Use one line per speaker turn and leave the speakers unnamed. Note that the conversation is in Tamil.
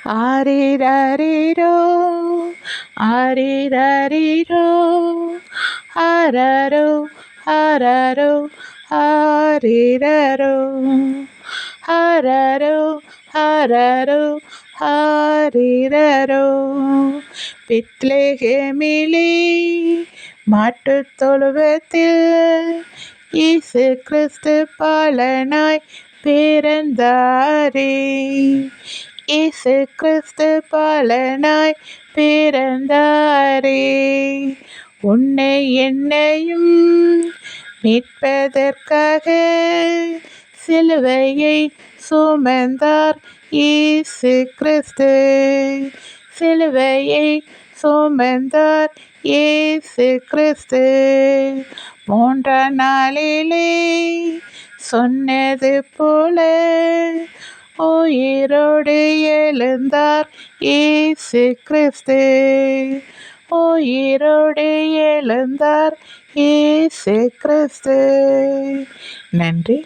ஆரிரரிரோ ஆரிரரிரோ ஆரரோ ஆரரோ ஆரிரரோ ஆரரோ ஆரரோ ஆரிரரோ. பெத்லகேமிலே மாட்டுத் தொழுவத்தில் இயேசு கிறிஸ்து பாலனாய் பிறந்தாரே. இயேசு கிறிஸ்து பாலனாய் பிறந்தாரே. உன்னை என்னையும் மீட்பதற்காக சிலுவையை சுமந்தார் இயேசு கிறிஸ்து. சிலுவையை சுமந்தார் இயேசு கிறிஸ்து. மூன்றாம் நாளிலே சொன்னது போல உயிரோடு எழுந்தார் இயேசு கிறிஸ்து. உயிரோடு எழுந்தார் இயேசு கிறிஸ்து. நன்றி.